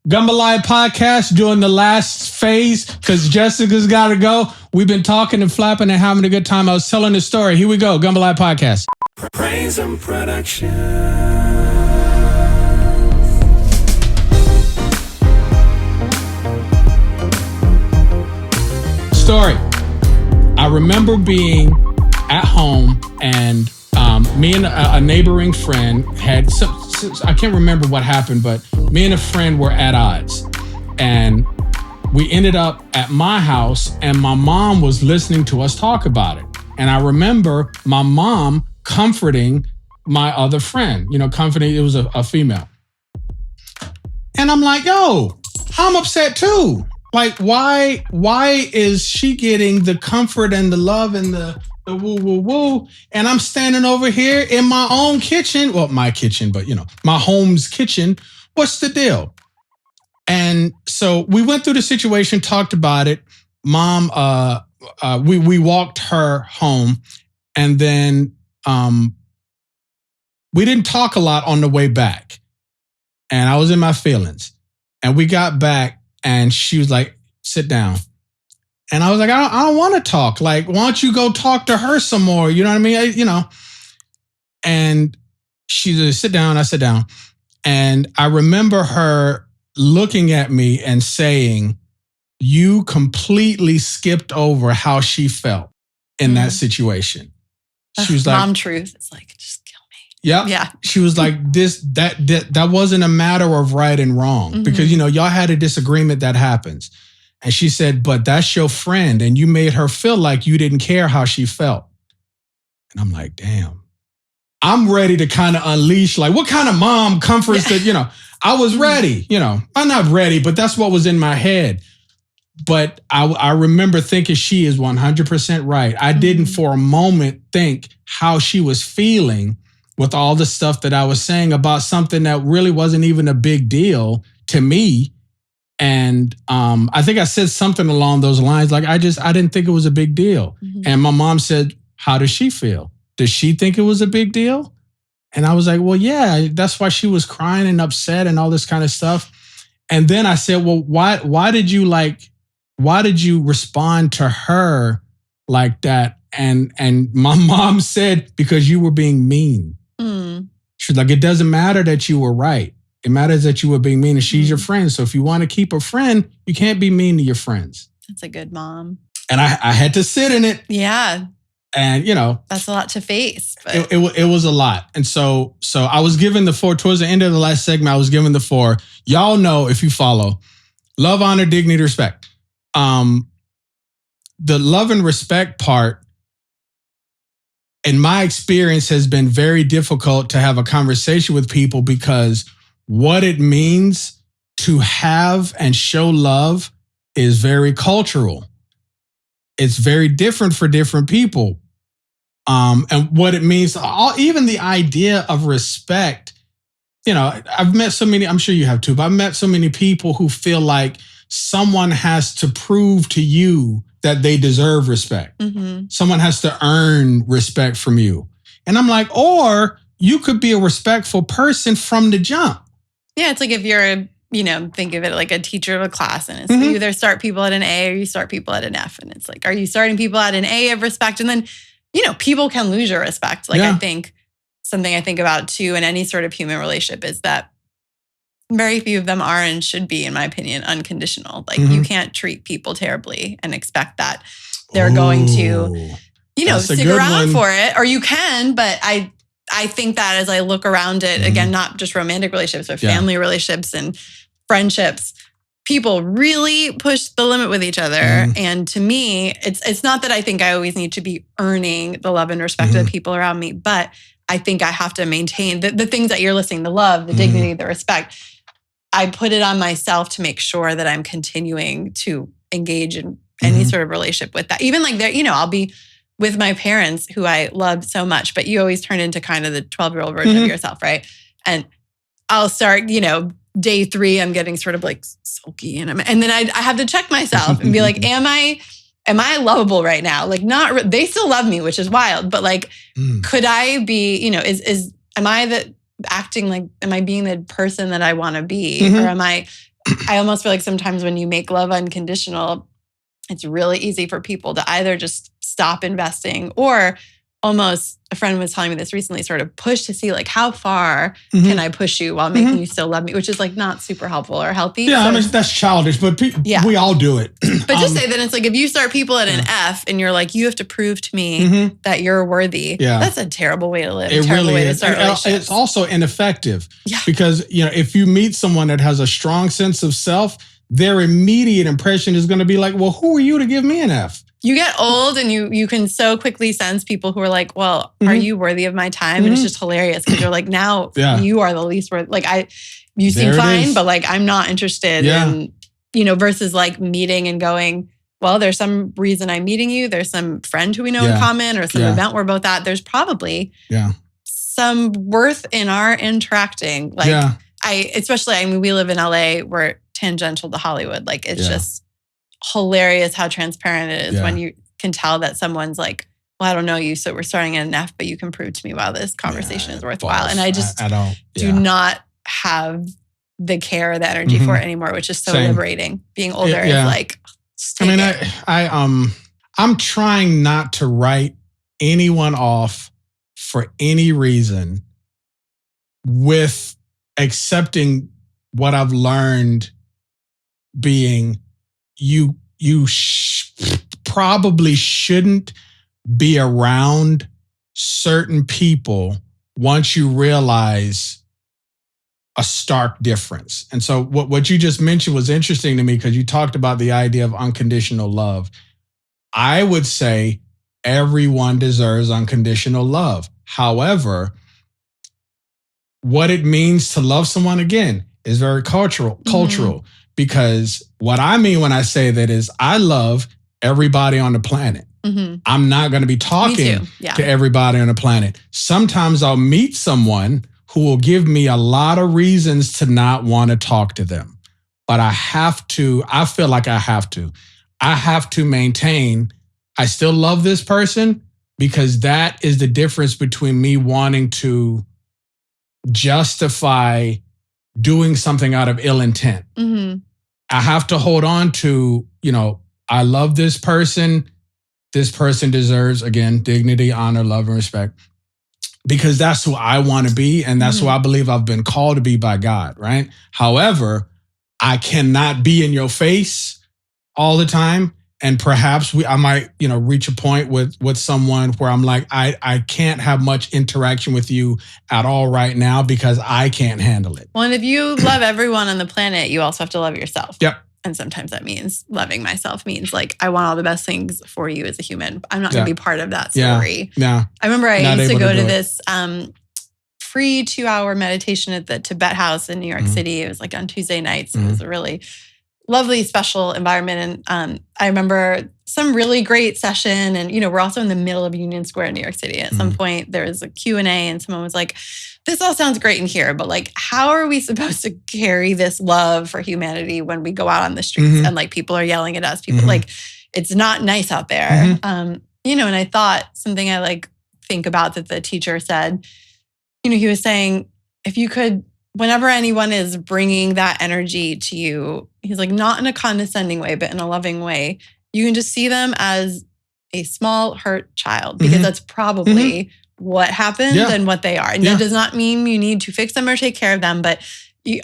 Gumbolaya podcast doing the last phase because Jessica's got to go. We've been talking and flapping and having a good time. I was telling the story. Here we go. Gumbolaya podcast. Praise and production. Story. I remember being at home and me and a neighboring friend had some, I can't remember what happened, but me and a friend were at odds. And we ended up at my house and my mom was listening to us talk about it. And I remember my mom comforting my other friend, comforting, it was a female. And I'm like, yo, I'm upset too. Like, why is she getting the comfort and the love and the woo, woo, woo? And I'm standing over here in my own kitchen. Well, my kitchen, but my home's kitchen. What's the deal? And so we went through the situation, talked about it. Mom, we walked her home, and then we didn't talk a lot on the way back. And I was in my feelings. And we got back, and she was like, "Sit down." And I was like, I don't want to talk. Like, why don't you go talk to her some more? You know what I mean? And she said, "Sit down." I sat down. And I remember her looking at me and saying, "You completely skipped over how she felt in that situation." She was like, mom truth. It's like, just kill me. Yep. Yeah. She was like, that wasn't a matter of right and wrong because, y'all had a disagreement that happens. And she said, but that's your friend. And you made her feel like you didn't care how she felt. And I'm like, damn, I'm ready to kind of unleash, like, what kind of mom comforts that, I was ready, I'm not ready, but that's what was in my head. But I remember thinking she is 100% right. I didn't for a moment think how she was feeling with all the stuff that I was saying about something that really wasn't even a big deal to me. And I think I said something along those lines, like, I didn't think it was a big deal. And my mom said, how does she feel? Does she think it was a big deal? And I was like, well, yeah, that's why she was crying and upset and all this kind of stuff. And then I said, well, why did you respond to her like that? And my mom said, because you were being mean. She's like, it doesn't matter that you were right. It matters that you were being mean, and she's your friend. So if you want to keep a friend, you can't be mean to your friends. That's a good mom. And I had to sit in it. Yeah. And, that's a lot to face. But it was a lot. And so I was given the 4, towards the end of the last segment, I was given the 4. Y'all know, if you follow, love, honor, dignity, respect. The love and respect part, in my experience, has been very difficult to have a conversation with people because what it means to have and show love is very cultural. It's very different for different people. And what it means, even the idea of respect, I've met so many, I'm sure you have too, but I've met so many people who feel like someone has to prove to you that they deserve respect. Someone has to earn respect from you. And I'm like, or you could be a respectful person from the jump. Yeah, it's like if you're, think of it like a teacher of a class, and it's you either start people at an A or you start people at an F. And it's like, are you starting people at an A of respect? And then, people can lose your respect. Like, I think something I think about too in any sort of human relationship is that very few of them are and should be, in my opinion, unconditional. Like, you can't treat people terribly and expect that they're going to, stick around for it. Or you can, but I think that as I look around it, again, not just romantic relationships, but family relationships and friendships, people really push the limit with each other. And to me, it's not that I think I always need to be earning the love and respect of the people around me, but I think I have to maintain the things that you're listing, the love, the dignity, the respect. I put it on myself to make sure that I'm continuing to engage in any sort of relationship with that. Even like there, I'll be with my parents who I loved so much, but you always turn into kind of the 12-year-old version of yourself, right? And I'll start, day 3, I'm getting sort of like sulky, and then I have to check myself and be like, am I lovable right now? Like, they still love me, which is wild, but like, could I be, am I acting like, am I being the person that I want to be? Or am I I almost feel like sometimes when you make love unconditional, it's really easy for people to either just stop investing or almost, a friend was telling me this recently, sort of push to see like how far can I push you while making you still love me, which is like not super helpful or healthy. Yeah, so, I mean, that's childish, but we all do it. But just say that it's like if you start people at an F and you're like, you have to prove to me that you're worthy, that's a terrible way to live. It really is. To start relationships. It's also ineffective because, if you meet someone that has a strong sense of self, their immediate impression is going to be like, well, who are you to give me an F? You get old and you can so quickly sense people who are like, well, are you worthy of my time? And it's just hilarious because you're like, now you are the least worth. Like you seem fine, but like, I'm not interested in, versus like meeting and going, well, there's some reason I'm meeting you. There's some friend who we know in common or some event we're both at. There's probably some worth in our interacting. Like especially, we live in LA. We're tangential to Hollywood. Like it's just hilarious how transparent it is when you can tell that someone's like, well, I don't know you, so we're starting at an F, but you can prove to me why this conversation is worthwhile. And I just do not have the care or the energy for it anymore, which is so liberating. Being older is like, I'm trying not to write anyone off for any reason with accepting what I've learned being you probably shouldn't be around certain people once you realize a stark difference. And so what you just mentioned was interesting to me because you talked about the idea of unconditional love. I would say everyone deserves unconditional love. However, what it means to love someone, again, is very cultural. Because what I mean when I say that is I love everybody on the planet. I'm not going to be talking to everybody on the planet. Sometimes I'll meet someone who will give me a lot of reasons to not want to talk to them. But I feel like I have to maintain, I still love this person because that is the difference between me wanting to justify doing something out of ill intent. I have to hold on to, I love this person. This person deserves, again, dignity, honor, love, and respect. Because that's who I want to be. And that's who I believe I've been called to be by God, right? However, I cannot be in your face all the time. And perhaps I might, reach a point with someone where I'm like, I can't have much interaction with you at all right now because I can't handle it. Well, and if you love everyone on the planet, you also have to love yourself. Yep. And sometimes that means loving myself means like, I want all the best things for you as a human. I'm not going to be part of that story. Yeah. I remember I used to go to this free 2-hour meditation at the Tibet House in New York City. It was like on Tuesday nights. It was a really lovely, special environment. And I remember some really great session. And, we're also in the middle of Union Square in New York City. At some point, there was a Q&A and someone was like, this all sounds great in here, but like, how are we supposed to carry this love for humanity when we go out on the streets and like people are yelling at us? People like, it's not nice out there. And I thought something I like think about that the teacher said, he was saying, if you could, whenever anyone is bringing that energy to you, he's like, not in a condescending way, but in a loving way, you can just see them as a small hurt child because that's probably what happened and what they are. And that does not mean you need to fix them or take care of them, but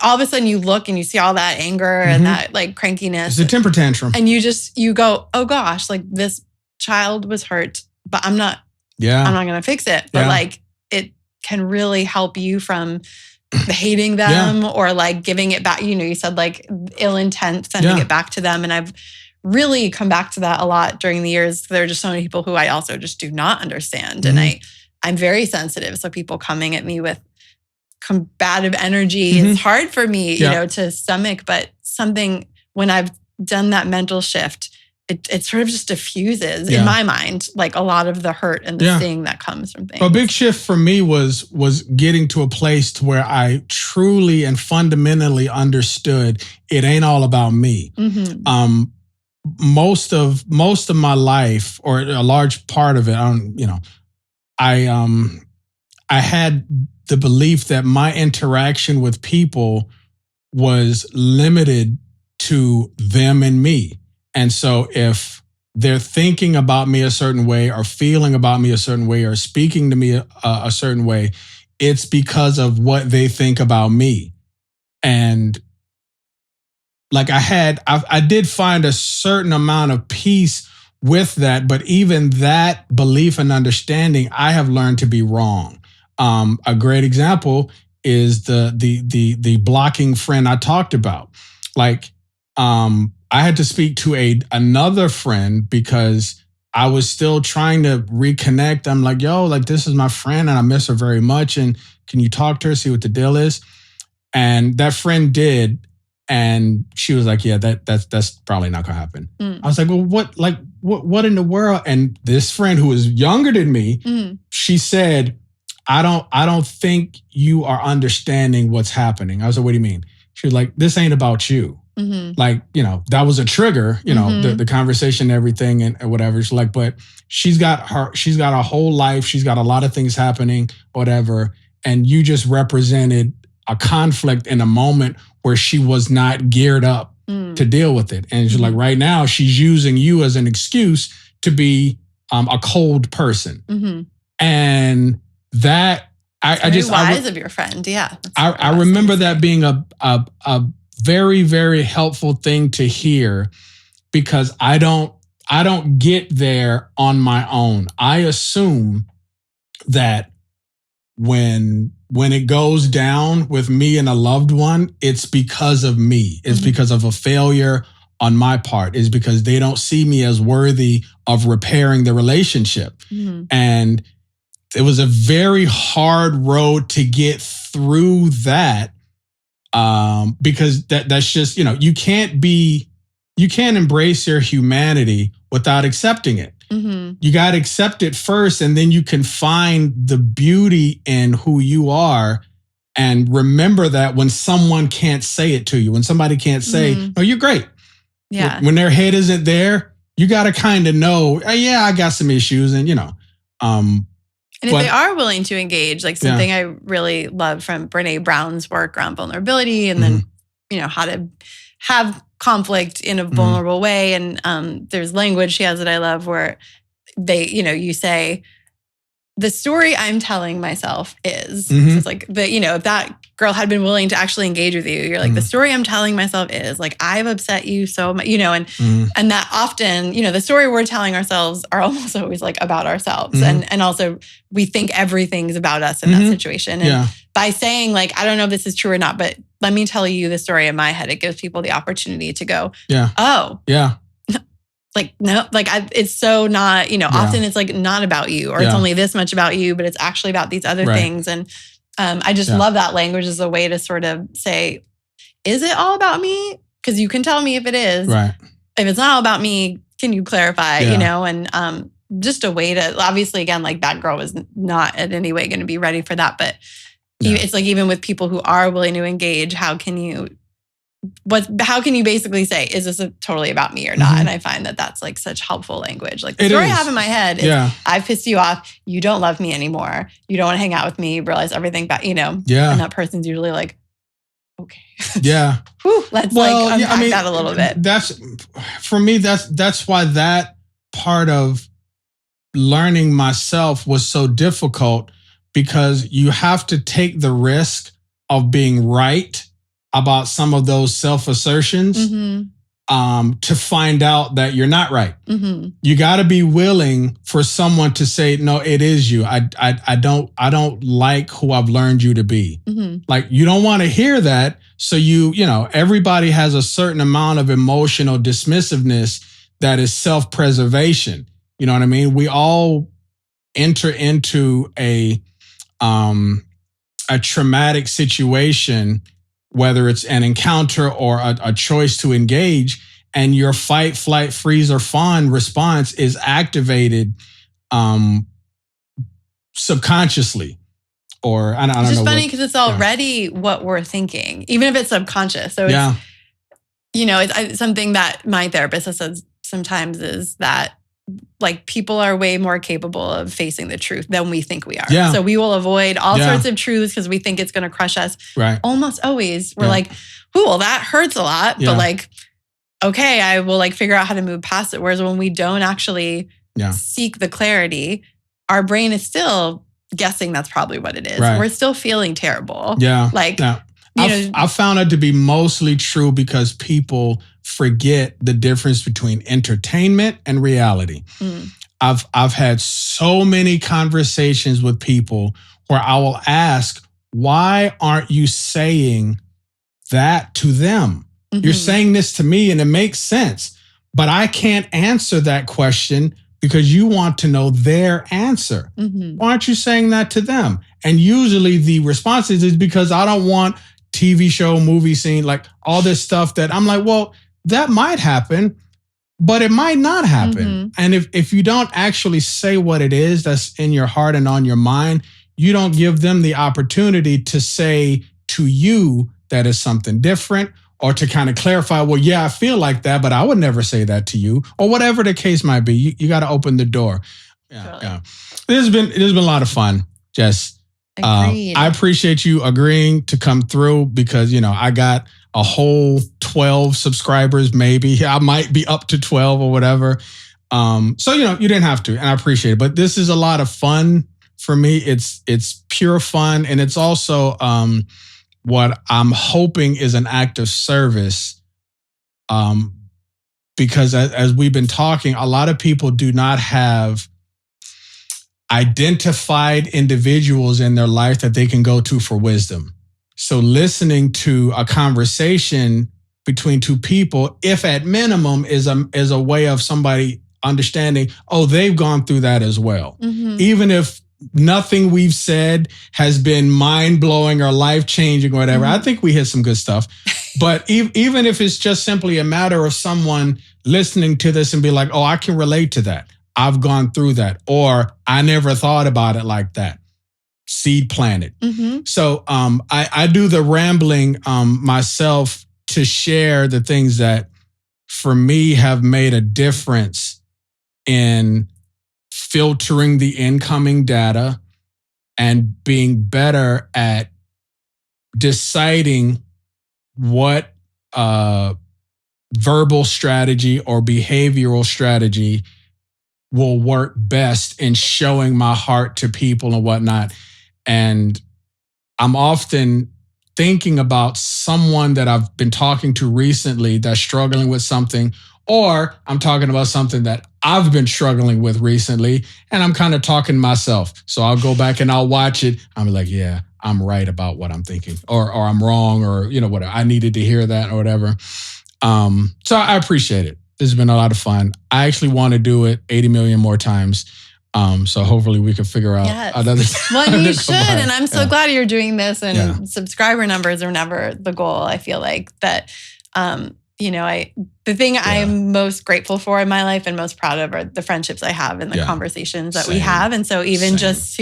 all of a sudden you look and you see all that anger and that like crankiness. It's a temper tantrum. And you go, oh gosh, like this child was hurt, but I'm not going to fix it. But like it can really help you from hating them or like giving it back. You said like ill intent, sending it back to them. And I've really come back to that a lot during the years. There are just so many people who I also just do not understand. And I'm very sensitive. So people coming at me with combative energy, it's hard for me, to stomach, but something when I've done that mental shift, it sort of just diffuses in my mind, like a lot of the hurt and the sting that comes from things. A big shift for me was getting to a place to where I truly and fundamentally understood it ain't all about me. Most of my life, or a large part of it, I had the belief that my interaction with people was limited to them and me. And so if they're thinking about me a certain way or feeling about me a certain way or speaking to me a certain way, it's because of what they think about me. And like I did find a certain amount of peace with that, but even that belief and understanding, I have learned to be wrong. A great example is the blocking friend I talked about. Like, I had to speak to another friend because I was still trying to reconnect. I'm like, yo, like this is my friend and I miss her very much. And can you talk to her, see what the deal is? And that friend did. And she was like, yeah, that's probably not gonna happen. I was like, well, what in the world? And this friend who was younger than me, she said, I don't think you are understanding what's happening. I was like, what do you mean? She was like, this ain't about you. Like, that was a trigger, the conversation and everything and whatever. She's like, but she's got a whole life. She's got a lot of things happening, whatever. And you just represented a conflict in a moment where she was not geared up to deal with it. And she's like, right now she's using you as an excuse to be a cold person. And that I just wise of your friend. Yeah. I remember that being a very, very helpful thing to hear because I don't get there on my own. I assume that when it goes down with me and a loved one, it's because of me. It's because of a failure on my part. It's because they don't see me as worthy of repairing the relationship. And it was a very hard road to get through that. Because that's just, you can't embrace your humanity without accepting it. You got to accept it first, and then you can find the beauty in who you are and remember that when someone can't say it to you, when somebody can't say, no, you're great. Yeah. When their head isn't there, you got to kind of know, yeah, I got some issues and, and if they are willing to engage, like something I really love from Brene Brown's work around vulnerability and then, how to have conflict in a vulnerable way. And there's language she has that I love where you say, the story I'm telling myself is, so it's like, if that girl had been willing to actually engage with you, you're like, the story I'm telling myself is like, I've upset you so much, and that often, the story we're telling ourselves are almost always like about ourselves. And also we think everything's about us in that situation. And by saying like, I don't know if this is true or not, but let me tell you the story in my head, it gives people the opportunity to go, oh, like, no, like it's so not, often it's like not about you or it's only this much about you, but it's actually about these other things. And I just love that language as a way to sort of say, is it all about me? Because you can tell me if it is. Right. If it's not all about me, can you clarify, and just a way to, obviously, again, like that girl was not in any way going to be ready for that. But it's like, even with people who are willing to engage, how can you basically say, is this totally about me or not? And I find that that's like such helpful language. Like the story I have in my head is, I've pissed you off. You don't love me anymore. You don't want to hang out with me. You realize everything about, and that person's usually like, okay. Yeah. Whew, let's unpack that a little bit. That's, for me, that's why that part of learning myself was so difficult, because you have to take the risk of being right about some of those self-assertions to find out that you're not right. You got to be willing for someone to say, no, it is you. I don't like who I've learned you to be. Like, you don't want to hear that. So everybody has a certain amount of emotional dismissiveness that is self-preservation. You know what I mean? We all enter into a traumatic situation, whether it's an encounter or a choice to engage, and your fight, flight, freeze, or fawn response is activated subconsciously. Or I don't know. It's just funny because it's already what we're thinking, even if it's subconscious. So it's, it's something that my therapist has said sometimes is that, like, people are way more capable of facing the truth than we think we are. Yeah. So we will avoid all sorts of truths because we think it's going to crush us. Right. Almost always. We're like, ooh, well, that hurts a lot. But like, okay, I will like figure out how to move past it. Whereas when we don't actually seek the clarity, our brain is still guessing that's probably what it is. Right. We're still feeling terrible. Yeah. Like, I found it to be mostly true because people forget the difference between entertainment and reality. I've had so many conversations with people where I will ask, why aren't you saying that to them? You're saying this to me and it makes sense, but I can't answer that question because you want to know their answer. Why aren't you saying that to them? And usually the response is because I don't want TV show, movie scene, like all this stuff that I'm like, well, that might happen, but it might not happen. And if you don't actually say what it is that's in your heart and on your mind, you don't give them the opportunity to say to you that is something different, or to kind of clarify, well, yeah, I feel like that, but I would never say that to you, or whatever the case might be. You got to open the door. Yeah. It has been a lot of fun, Jess. I appreciate you agreeing to come through because, I got a whole 12 subscribers, maybe. I might be up to 12 or whatever. So, you didn't have to, and I appreciate it. But this is a lot of fun for me. It's pure fun. And it's also what I'm hoping is an act of service. Because as we've been talking, a lot of people do not have identified individuals in their life that they can go to for wisdom. So listening to a conversation between two people, if at minimum is a way of somebody understanding, oh, they've gone through that as well. Even if nothing we've said has been mind-blowing or life-changing or whatever, I think we hit some good stuff. But even if it's just simply a matter of someone listening to this and be like, oh, I can relate to that. I've gone through that. Or I never thought about it like that. Seed planted. So I do the rambling myself to share the things that for me have made a difference in filtering the incoming data and being better at deciding what verbal strategy or behavioral strategy will work best in showing my heart to people and whatnot. And I'm often thinking about someone that I've been talking to recently that's struggling with something, or I'm talking about something that I've been struggling with recently, and I'm kind of talking to myself. So I'll go back and I'll watch it. I'm like, yeah, I'm right about what I'm thinking, or I'm wrong, or whatever. I needed to hear that or whatever. So I appreciate it. This has been a lot of fun. I actually want to do it 80 million more times. So hopefully we can figure out another. Well, you should. And I'm so glad you're doing this, and subscriber numbers are never the goal. I feel like that, the thing I'm most grateful for in my life and most proud of are the friendships I have and the conversations that we have. And so even just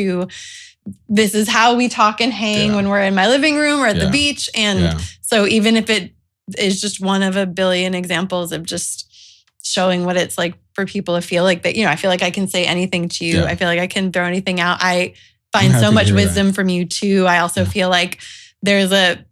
this is how we talk and hang when we're in my living room or at the beach. And so even if it is just one of a billion examples of just showing what it's like for people to feel like that, I feel like I can say anything to you. I feel like I can throw anything out. I find so much wisdom from you too. I also feel like there's a,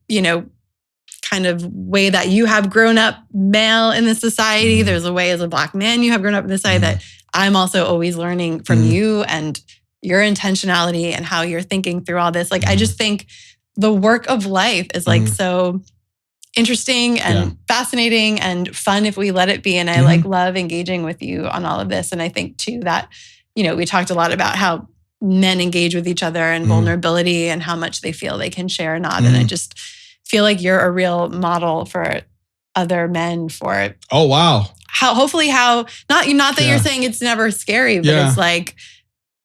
kind of way that you have grown up male in the society. There's a way as a Black man you have grown up in the society that I'm also always learning from you and your intentionality and how you're thinking through all this. Like, I just think the work of life is like so interesting and fascinating and fun if we let it be. And I love engaging with you on all of this. And I think too that, we talked a lot about how men engage with each other and vulnerability and how much they feel they can share or not. And I just feel like you're a real model for other men for not that you're saying it's never scary, but it's like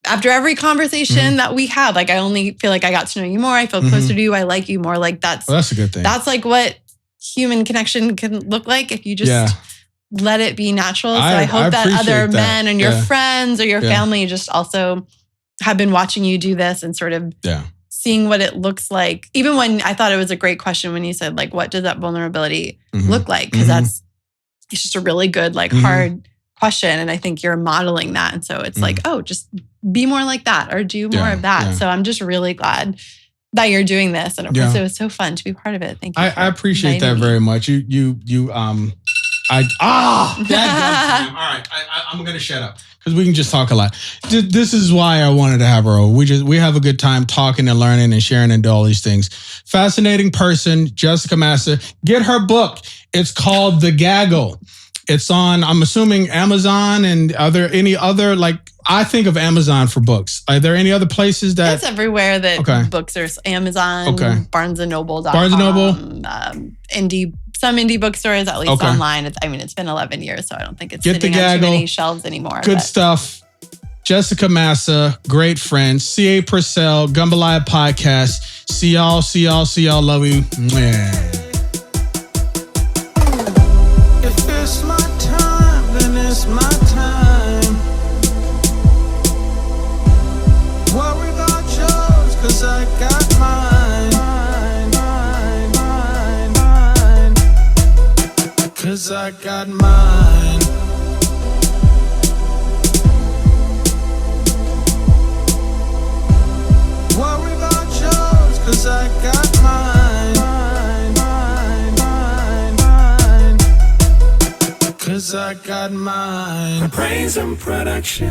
after every conversation that we have, like I only feel like I got to know you more. I feel closer to you. I like you more. Like that's a good thing. That's like what human connection can look like if you just let it be natural. So I hope that other men and your friends or your family just also have been watching you do this and sort of seeing what it looks like. Even when I thought it was a great question when you said, like, what does that vulnerability look like? Because it's just a really good, like hard question. And I think you're modeling that. And so it's like, oh, just be more like that or do more of that. So I'm just really glad that you're doing this. And it was so fun to be part of it. Thank you. I appreciate that very much. All right, I'm gonna shut up because we can just talk a lot. This is why I wanted to have her over. We have a good time talking and learning and sharing and do all these things. Fascinating person, Jessica Massa. Get her book. It's called The Gaggle. It's on, I'm assuming, Amazon and any other, like, I think of Amazon for books. Are there any other places that? It's everywhere that books are. Amazon, Barnes and Noble. Barnes and Noble. Some indie bookstores, at least online. It's been 11 years, so I don't think it's sitting on too many shelves anymore. Good stuff. Jessica Massa, great friend. C.A. Purcell, Gumbolaya Podcast. See y'all. Love you. Yeah. If it's my time, then it's my time. Worry about yours, 'cause I got mine. 'Cause I got mine. Worry about yours, 'cause I got mine. 'Cause I got mine. Praise and production.